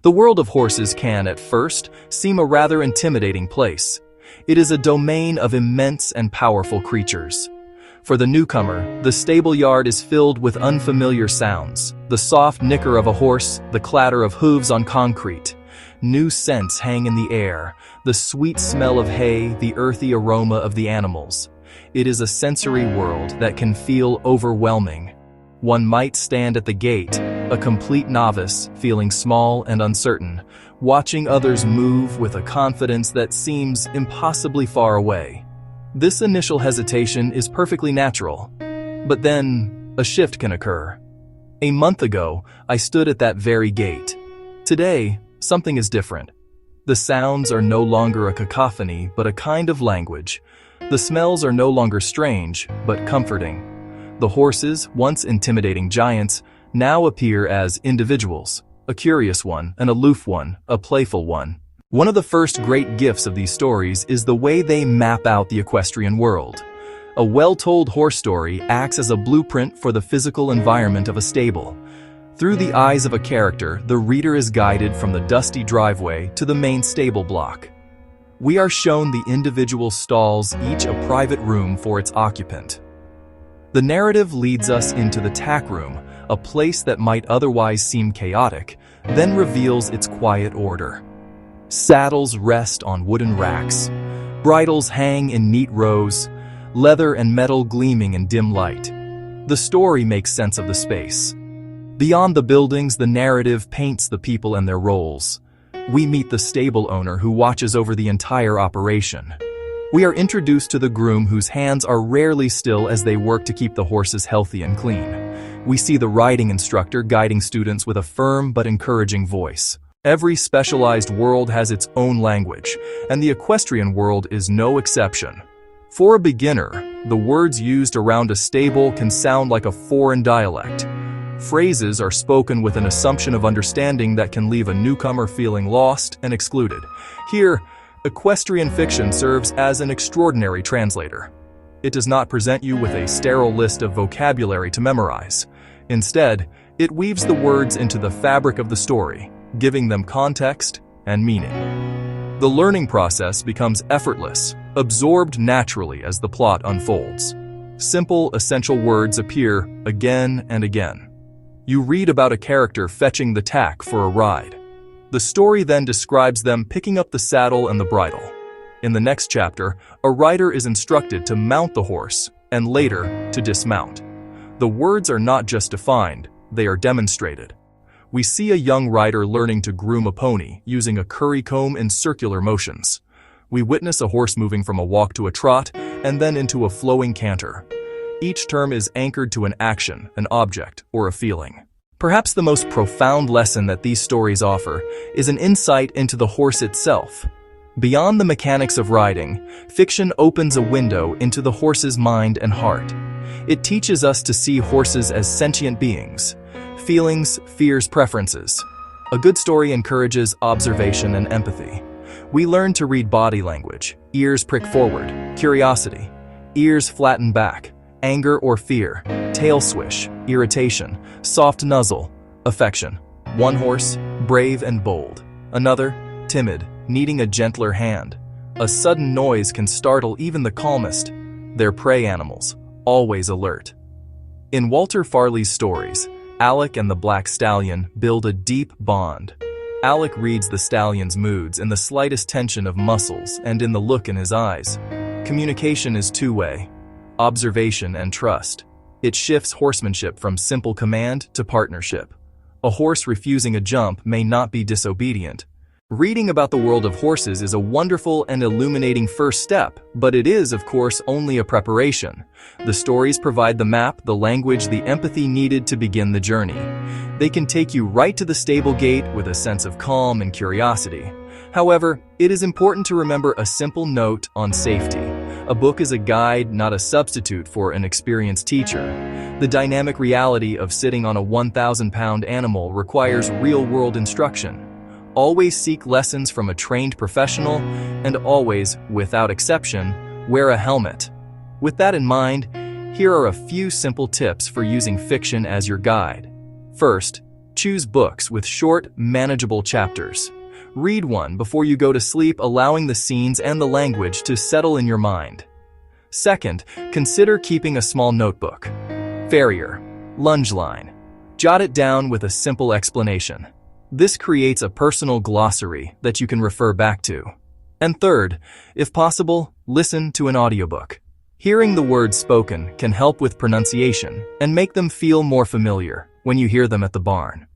The world of horses can, at first, seem a rather intimidating place. It is a domain of immense and powerful creatures. For the newcomer, the stable yard is filled with unfamiliar sounds. The soft nicker of a horse, the clatter of hooves on concrete. New scents hang in the air, the sweet smell of hay, the earthy aroma of the animals. It is a sensory world that can feel overwhelming. One might stand at the gate, a complete novice, feeling small and uncertain, watching others move with a confidence that seems impossibly far away. This initial hesitation is perfectly natural, but then a shift can occur. A month ago, I stood at that very gate. Today, something is different. The sounds are no longer a cacophony, but a kind of language. The smells are no longer strange, but comforting. The horses, once intimidating giants, now appear as individuals, a curious one, an aloof one, a playful one. One of the first great gifts of these stories is the way they map out the equestrian world. A well-told horse story acts as a blueprint for the physical environment of a stable. Through the eyes of a character, the reader is guided from the dusty driveway to the main stable block. We are shown the individual stalls, each a private room for its occupant. The narrative leads us into the tack room, a place that might otherwise seem chaotic, then reveals its quiet order. Saddles rest on wooden racks. Bridles hang in neat rows, leather and metal gleaming in dim light. The story makes sense of the space. Beyond the buildings, the narrative paints the people and their roles. We meet the stable owner who watches over the entire operation. We are introduced to the groom whose hands are rarely still as they work to keep the horses healthy and clean. We see the riding instructor guiding students with a firm but encouraging voice. Every specialized world has its own language, and the equestrian world is no exception. For a beginner, the words used around a stable can sound like a foreign dialect. Phrases are spoken with an assumption of understanding that can leave a newcomer feeling lost and excluded. Here, equestrian fiction serves as an extraordinary translator. It does not present you with a sterile list of vocabulary to memorize. Instead, it weaves the words into the fabric of the story, giving them context and meaning. The learning process becomes effortless, absorbed naturally as the plot unfolds. Simple, essential words appear again and again. You read about a character fetching the tack for a ride. The story then describes them picking up the saddle and the bridle. In the next chapter, a rider is instructed to mount the horse, and later, to dismount. The words are not just defined, they are demonstrated. We see a young rider learning to groom a pony using a curry comb in circular motions. We witness a horse moving from a walk to a trot, and then into a flowing canter. Each term is anchored to an action, an object, or a feeling. Perhaps the most profound lesson that these stories offer is an insight into the horse itself. Beyond the mechanics of riding, fiction opens a window into the horse's mind and heart. It teaches us to see horses as sentient beings, feelings, fears, preferences. A good story encourages observation and empathy. We learn to read body language, ears prick forward, curiosity, ears flatten back, anger or fear, tail swish, irritation, soft nuzzle, affection. One horse, brave and bold. Another, timid, needing a gentler hand. A sudden noise can startle even the calmest. They're prey animals, always alert. In Walter Farley's stories, Alec and the black stallion build a deep bond. Alec reads the stallion's moods in the slightest tension of muscles and in the look in his eyes. Communication is two-way. Observation and trust. It shifts horsemanship from simple command to partnership. A horse refusing a jump may not be disobedient. Reading about the world of horses is a wonderful and illuminating first step, but it is, of course, only a preparation. The stories provide the map, the language, the empathy needed to begin the journey. They can take you right to the stable gate with a sense of calm and curiosity. However, it is important to remember a simple note on safety. A book is a guide, not a substitute for an experienced teacher. The dynamic reality of sitting on a 1,000-pound animal requires real-world instruction. Always seek lessons from a trained professional, and always, without exception, wear a helmet. With that in mind, here are a few simple tips for using fiction as your guide. First, Choose books with short, manageable chapters. Read one before you go to sleep, allowing the scenes and the language to settle in your mind. Second, consider keeping a small notebook. Farrier, lunge line. Jot it down with a simple explanation. This creates a personal glossary that you can refer back to. And third, if possible, listen to an audiobook. Hearing the words spoken can help with pronunciation and make them feel more familiar when you hear them at the barn.